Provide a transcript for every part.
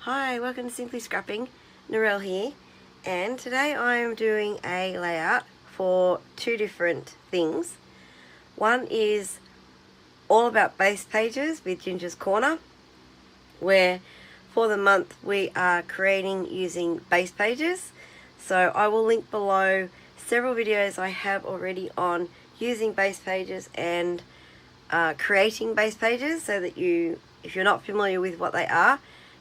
Hi, welcome to Simply Scrapping. Narelle here, and today I am doing a layout for two different things. One is all about base pages with Ginger's Corner, where for the month we are creating using base pages. So I will link below several videos I have already on using base pages and creating base pages, so that if you're not familiar with what they are,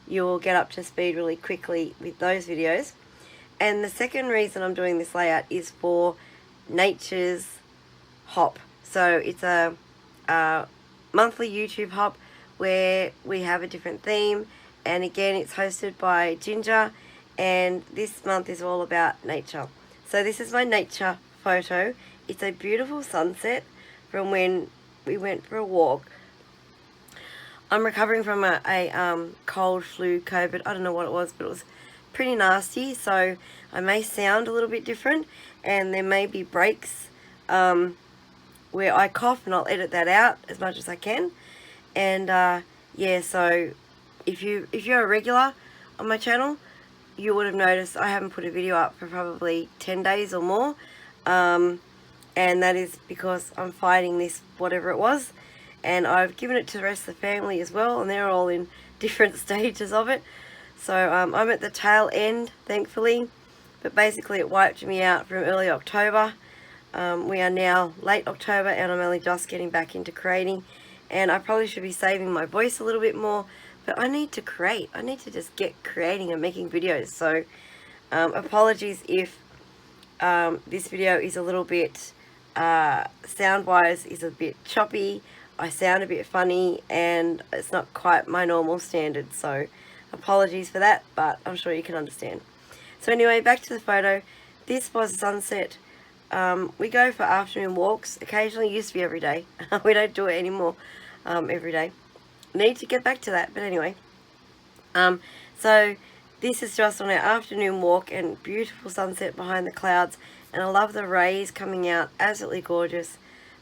you will get up to speed really quickly with those videos. And the second reason I'm doing this layout is for Nature's Hop. So it's a monthly YouTube hop where we have a different theme, and again it's hosted by Ginger, and this month is all about nature. So this is my nature photo. It's a beautiful sunset from when we went for a walk. I'm recovering from a cold, flu, COVID. I don't know what it was, but it was pretty nasty. So I may sound a little bit different, and there may be breaks where I cough, and I'll edit that out as much as I can. And yeah, so if you're a regular on my channel, you would have noticed I haven't put a video up for probably 10 days or more. And that is because I'm fighting this, whatever it was. And I've given it to the rest of the family as well, and they're all in different stages of it. So I'm at the tail end, thankfully, but basically it wiped me out from early October. We are now late October, and I'm only just getting back into creating, and I probably should be saving my voice a little bit more, but I need to create. I need to just get creating and making videos. So apologies if this video is a little bit sound wise is a bit choppy. I sound a bit funny, and it's not quite my normal standard, so apologies for that, but I'm sure you can understand. So anyway, back to the photo. This was sunset. We go for afternoon walks occasionally. Used to be every day. We don't do it anymore every day. Need to get back to that, but anyway. So this is just on our afternoon walk, and beautiful sunset behind the clouds, and I love the rays coming out, absolutely gorgeous.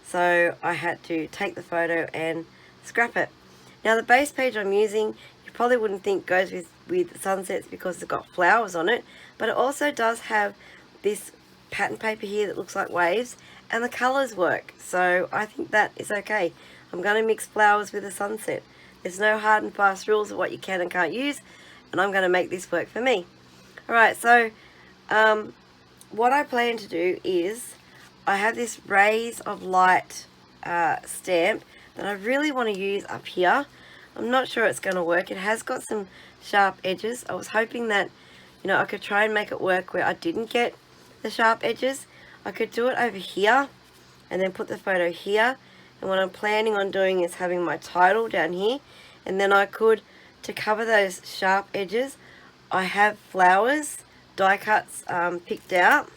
So I had to take the photo and scrap it. Now the base page I'm using, you probably wouldn't think goes with sunsets because it's got flowers on it, but it also does have this pattern paper here that looks like waves, and the colours work. So I think that is okay. I'm going to mix flowers with a sunset. There's no hard and fast rules of what you can and can't use, and I'm going to make this work for me. Alright, so what I plan to do is, I have this rays of light stamp that I really want to use up here. I'm not sure it's going to work. It has got some sharp edges. I was hoping that, I could try and make it work where I didn't get the sharp edges. I could do it over here and then put the photo here. And what I'm planning on doing is having my title down here. And then I could, to cover those sharp edges, I have flowers, die cuts picked out.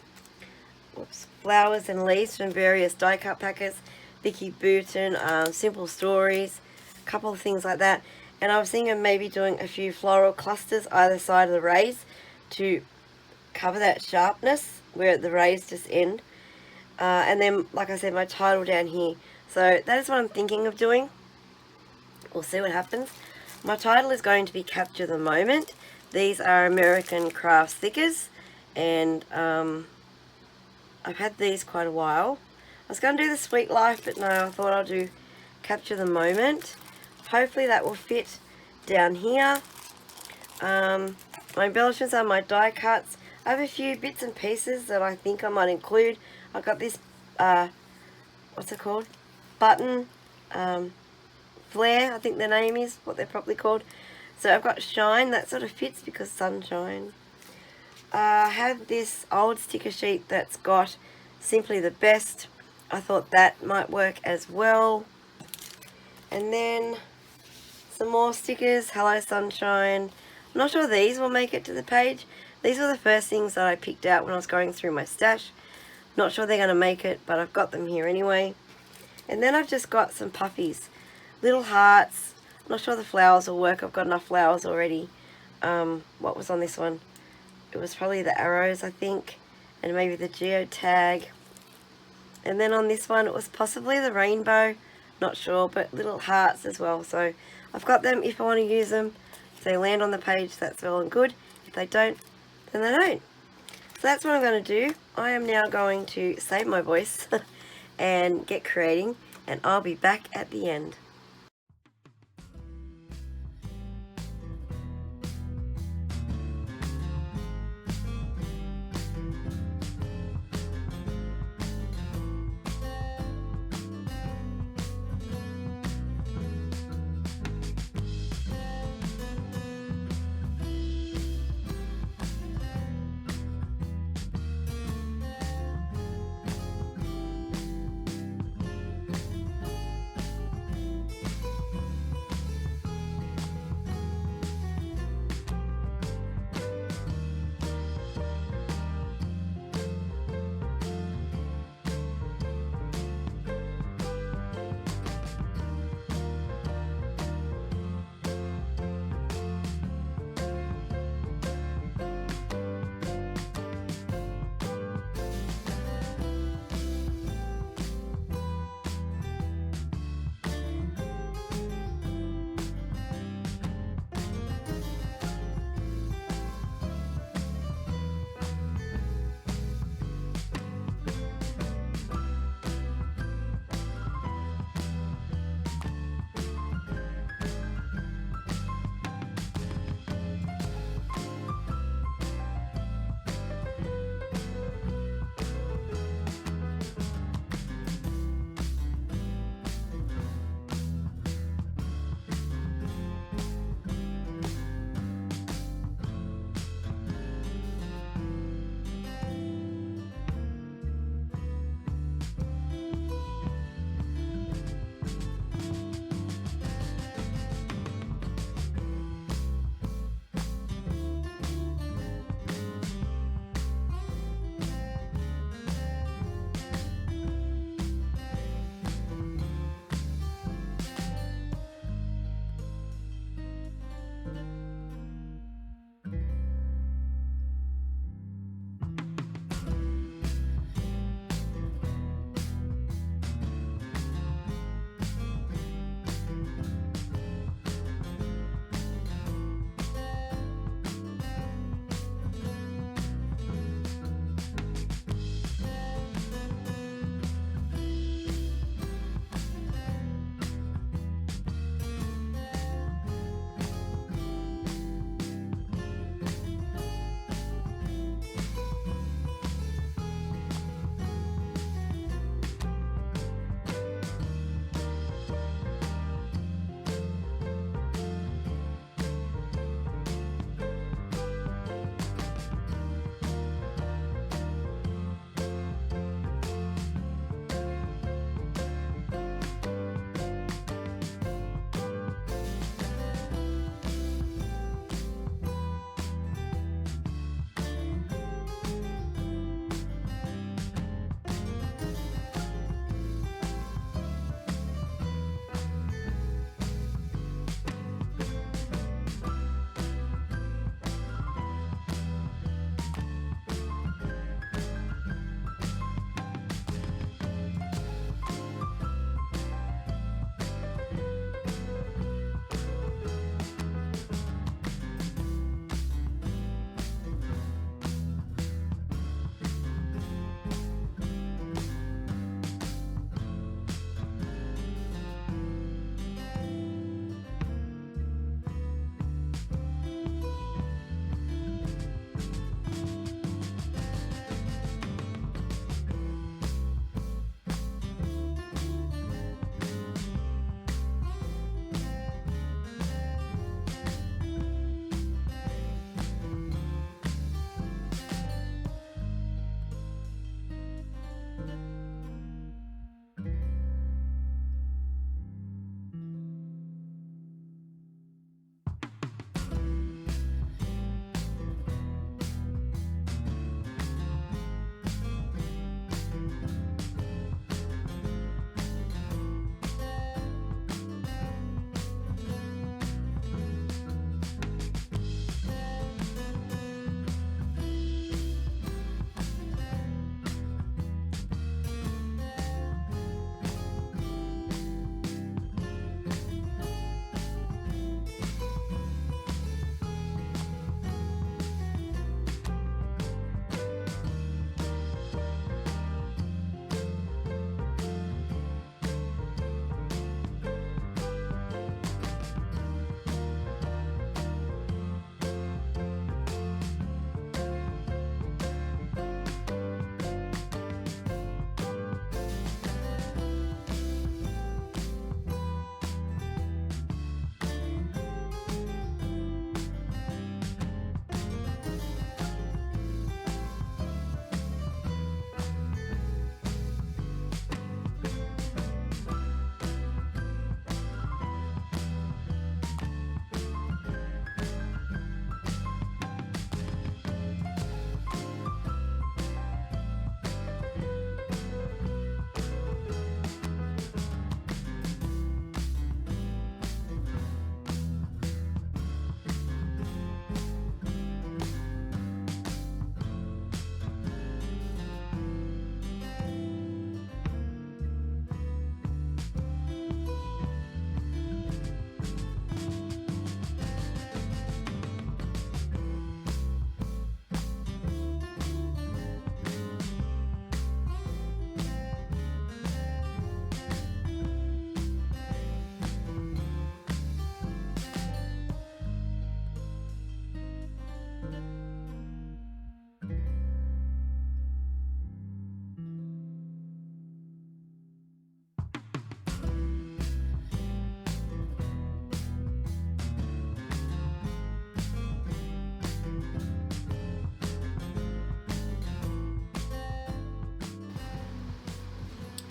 Whoops. Flowers and leaves from various die cut packets, Vicky Bouton, Simple Stories, a couple of things like that. And I was thinking of maybe doing a few floral clusters either side of the rays to cover that sharpness where the rays just end. And then, like I said, my title down here. So that is what I'm thinking of doing. We'll see what happens. My title is going to be Capture the Moment. These are American craft stickers, and I've had these quite a while. I was going to do the Sweet Life, but no, I thought I'll do Capture the Moment. Hopefully that will fit down here. My embellishments are my die cuts. I have a few bits and pieces that I think I might include. I've got this, what's it called? Button flare, I think the name is, what they're probably called. So I've got Shine, that sort of fits because sunshine. I have this old sticker sheet that's got Simply the Best. I thought that might work as well. And then some more stickers. Hello Sunshine. I'm not sure these will make it to the page. These were the first things that I picked out when I was going through my stash. Not sure they're going to make it, but I've got them here anyway. And then I've just got some puffies. Little hearts. I'm not sure the flowers will work. I've got enough flowers already. What was on this one? It was probably the arrows, I think, and maybe the geotag. And then on this one, it was possibly the rainbow, not sure, but little hearts as well. So I've got them if I want to use them. If they land on the page, that's well and good. If they don't, then they don't. So that's what I'm going to do. I am now going to save my voice and get creating, and I'll be back at the end.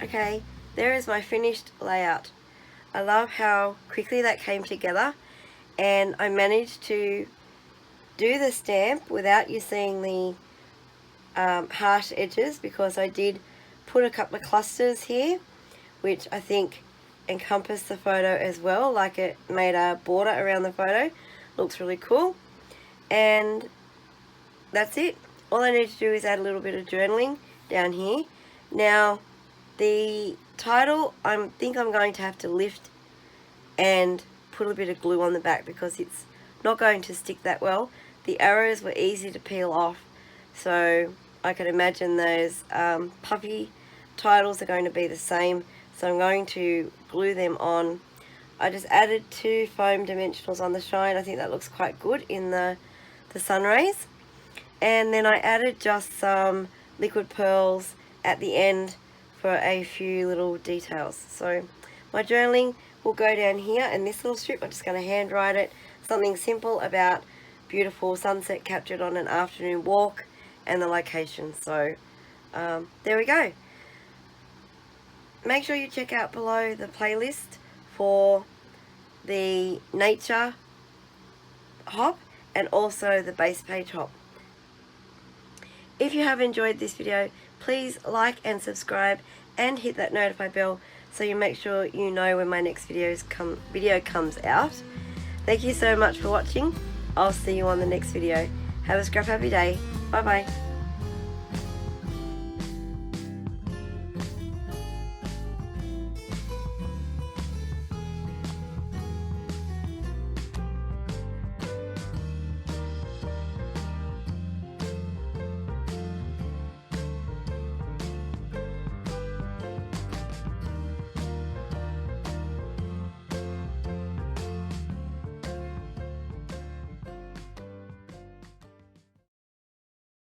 Okay, there is my finished layout. I love how quickly that came together, and I managed to do the stamp without you seeing the harsh edges, because I did put a couple of clusters here which I think encompassed the photo as well, like it made a border around the photo. Looks really cool. And that's it. All I need to do is add a little bit of journaling down here. Now the title, I think I'm going to have to lift and put a bit of glue on the back because it's not going to stick that well. The arrows were easy to peel off, so I can imagine those puppy titles are going to be the same, so I'm going to glue them on. I just added 2 foam dimensionals on the shine. I think that looks quite good in the sun rays. And then I added just some liquid pearls at the end for a few little details. So my journaling will go down here in this little strip. I'm just going to hand write it. Something simple about beautiful sunset captured on an afternoon walk and the location. So there we go. Make sure you check out below the playlist for the nature hop and also the base page hop. If you have enjoyed this video, please like and subscribe and hit that notify bell so you make sure you know when my next video comes out. Thank you so much for watching. I'll see you on the next video. Have a scrap happy day. Bye bye.